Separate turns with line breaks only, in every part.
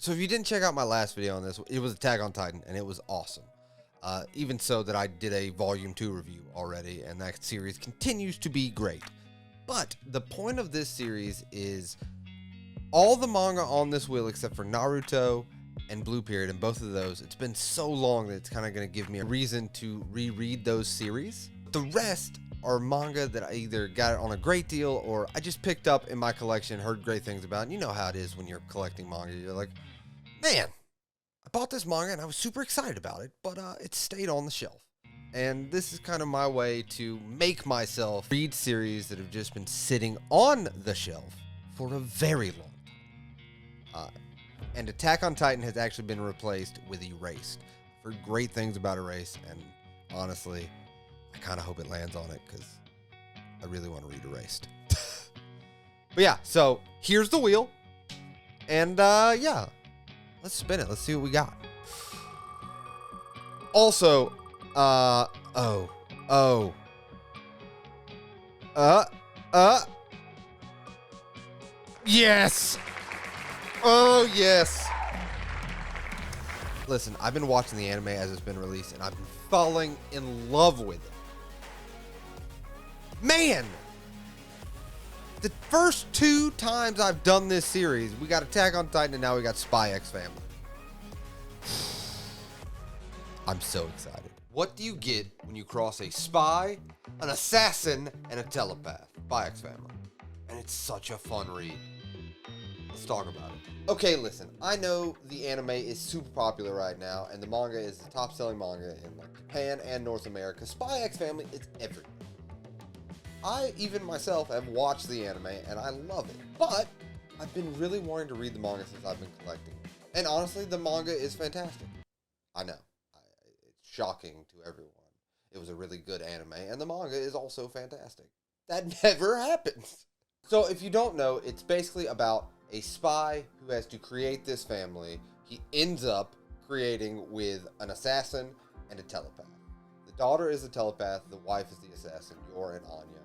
So if you didn't check out my last video on this, it was Attack on Titan, and it was awesome. Even so that I did a Volume 2 review already, and that series continues to be great. But the point of this series is all the manga on this wheel except for Naruto and Blue Period, and both of those, it's been so long that it's kind of going to give me a reason to reread those series. The rest are manga that I either got on a great deal or I just picked up in my collection, heard great things about. And you know how it is when you're collecting manga. You're like, man, I bought this manga and I was super excited about it, but it stayed on the shelf. And this is kind of my way to make myself read series that have just been sitting on the shelf for a very long time. And Attack on Titan has actually been replaced with Erased. I've heard great things about Erased, and honestly, I kind of hope it lands on it because I really want to read Erased. But yeah, so here's the wheel. And yeah, let's spin it. Let's see what we got. Also, yes. Oh, yes. Listen, I've been watching the anime as it's been released, and I've been falling in love with it. Man! The first 2 times I've done this series, we got Attack on Titan, and now we got SpyxFamily. I'm so excited. What do you get when you cross a spy, an assassin, and a telepath? SpyxFamily. And it's such a fun read. Let's talk about it. Okay, listen, I know the anime is super popular right now, and the manga is the top-selling manga in like Japan and North America. SpyxFamily is everywhere. I, even myself, have watched the anime, and I love it. But I've been really wanting to read the manga since I've been collecting. And honestly, the manga is fantastic. I know. It's shocking to everyone. It was a really good anime, and the manga is also fantastic. That never happens. So if you don't know, it's basically about a spy who has to create this family. He ends up creating with an assassin and a telepath. The daughter is the telepath, the wife is the assassin, Yor and Anya,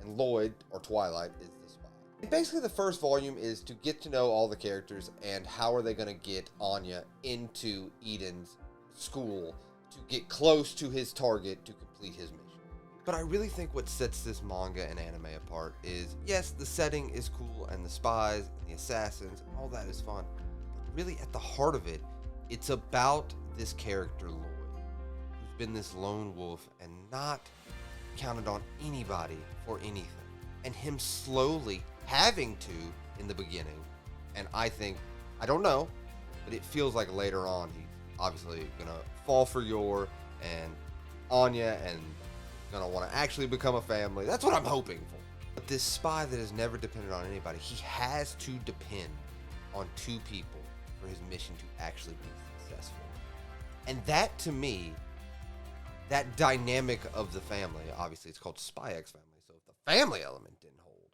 and Lloyd, or Twilight, is the spy. And basically the first volume is to get to know all the characters and how are they going to get Anya into Eden's school to get close to his target to complete his mission. But I really think what sets this manga and anime apart is, yes, the setting is cool and the spies and the assassins and all that is fun. But really at the heart of it, it's about this character Lloyd, who's been this lone wolf and not counted on anybody for anything. And him slowly having to in the beginning. And I think, I don't know, but it feels like later on he's obviously gonna fall for Yor and Anya and gonna want to actually become a family. That's what I'm hoping for. But this spy that has never depended on anybody, he has to depend on 2 people for his mission to actually be successful. And that, to me, that dynamic of the family, obviously it's called SpyxFamily, so if the family element didn't hold,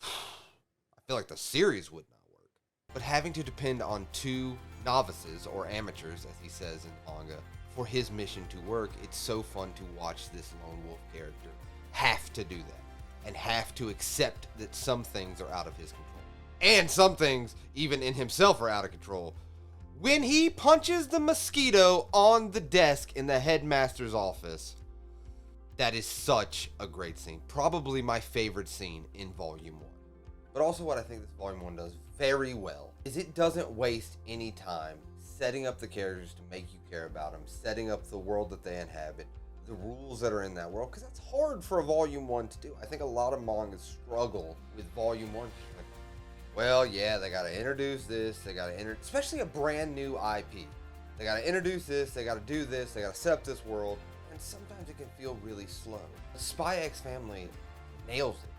I feel like the series would not work. But having to depend on 2 novices, or amateurs, as he says in manga, for his mission to work, it's so fun to watch this lone wolf character have to do that and have to accept that some things are out of his control and some things even in himself are out of control. When he punches the mosquito on the desk in the headmaster's office, that is such a great scene, probably my favorite scene in volume 1. But also what I think this volume 1 does very well is it doesn't waste any time setting up the characters to make you care about them, setting up the world that they inhabit, the rules that are in that world, because that's hard for a volume 1 to do. I think a lot of mangas struggle with volume 1. Like, well, yeah, they got to introduce this, they got to especially a brand new IP. They got to introduce this, they got to do this, they got to set up this world, and sometimes it can feel really slow. The SpyxFamily nails it.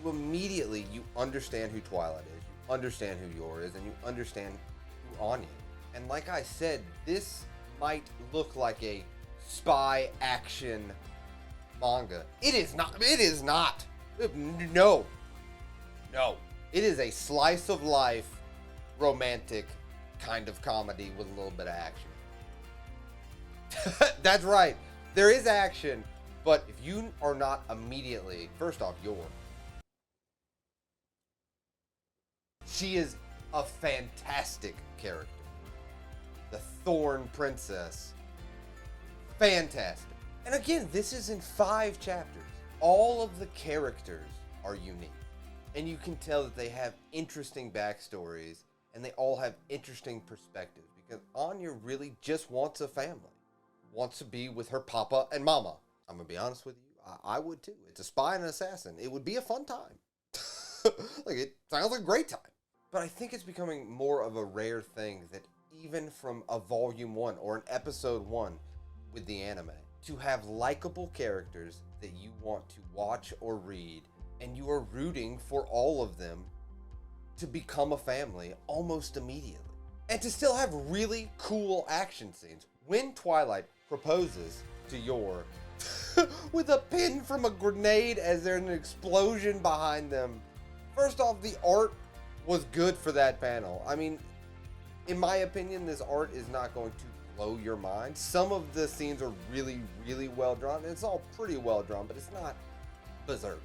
To immediately, you understand who Twilight is, you understand who Yor is, and you understand who Anya. And like I said, this might look like a spy action manga. It is not. It is not. No. No. It is a slice of life, romantic kind of comedy with a little bit of action. That's right. There is action, but if you are not immediately, first off, Yor. She is a fantastic character. The Thorn Princess. Fantastic. And again, this is in 5 chapters. All of the characters are unique. And you can tell that they have interesting backstories and they all have interesting perspectives because Anya really just wants a family. Wants to be with her papa and mama. I'm going to be honest with you. I would too. It's a spy and an assassin. It would be a fun time. Like, it sounds like a great time. But I think it's becoming more of a rare thing that even from a volume 1 or an episode 1 with the anime, to have likable characters that you want to watch or read, and you are rooting for all of them to become a family almost immediately. And to still have really cool action scenes. When Twilight proposes to Yor with a pin from a grenade as there's an explosion behind them. First off, the art was good for that panel. I mean, in my opinion, this art is not going to blow your mind. Some of the scenes are really, really well drawn. It's all pretty well drawn, but it's not berserk.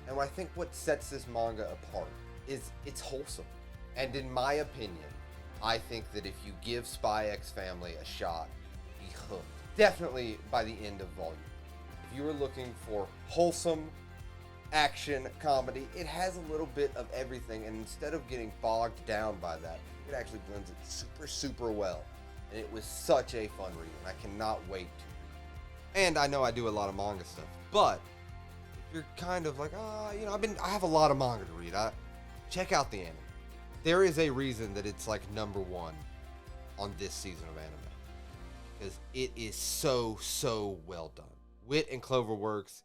And I think what sets this manga apart is it's wholesome. And in my opinion, I think that if you give SpyxFamily a shot, be hooked. Definitely by the end of volume. If you are looking for wholesome action comedy, it has a little bit of everything, and instead of getting bogged down by that, it actually blends it super well. And it was such a fun read, and I cannot wait to read. And I know I do a lot of manga stuff, but if you're kind of like, I have a lot of manga to read, check out the anime. There is a reason that it's like number 1 on this season of anime, because it is so well done. Wit and Cloverworks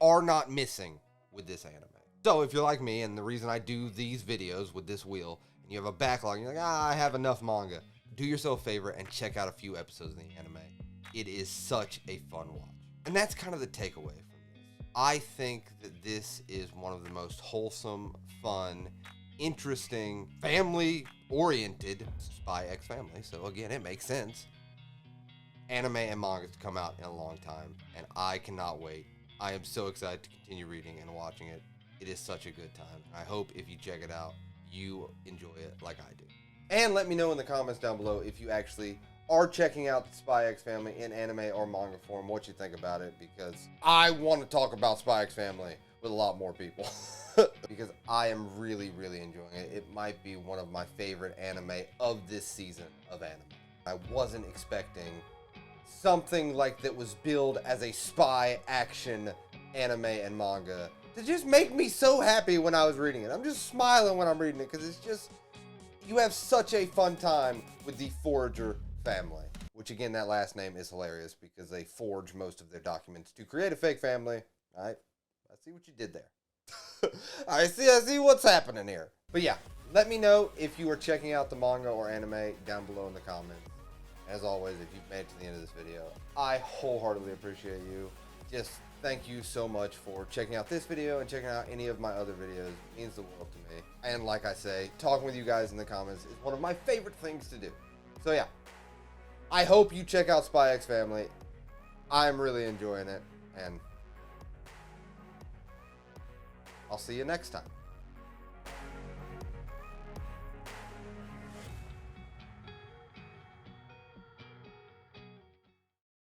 are not missing with this anime. So if you're like me, and the reason I do these videos with this wheel, and you have a backlog, and you're like, I have enough manga, do yourself a favor and check out a few episodes of the anime. It is such a fun watch. And that's kind of the takeaway from this. I think that this is one of the most wholesome, fun, interesting, family-oriented SpyxFamily. So again, it makes sense. Anime and manga to come out in a long time, and I cannot wait. I am so excited to continue reading and watching it. It is such a good time. I hope if you check it out, you enjoy it like I do. And let me know in the comments down below if you actually are checking out the SpyxFamily in anime or manga form, what you think about it, because I want to talk about SpyxFamily with a lot more people. Because I am really enjoying it. It might be one of my favorite anime of this season of anime. I wasn't expecting something like that was billed as a spy action anime and manga to just make me so happy when I was reading it. I'm just smiling when I'm reading it because it's just, you have such a fun time with the Forager family. Which again, that last name is hilarious because they forge most of their documents to create a fake family. I see what you did there. I see what's happening here. But yeah, let me know if you are checking out the manga or anime down below in the comments. As always, if you've made it to the end of this video, I wholeheartedly appreciate you. Just thank you so much for checking out this video and checking out any of my other videos. It means the world to me. And like I say, talking with you guys in the comments is one of my favorite things to do. So yeah, I hope you check out SpyxFamily. I'm really enjoying it, and I'll see you next time.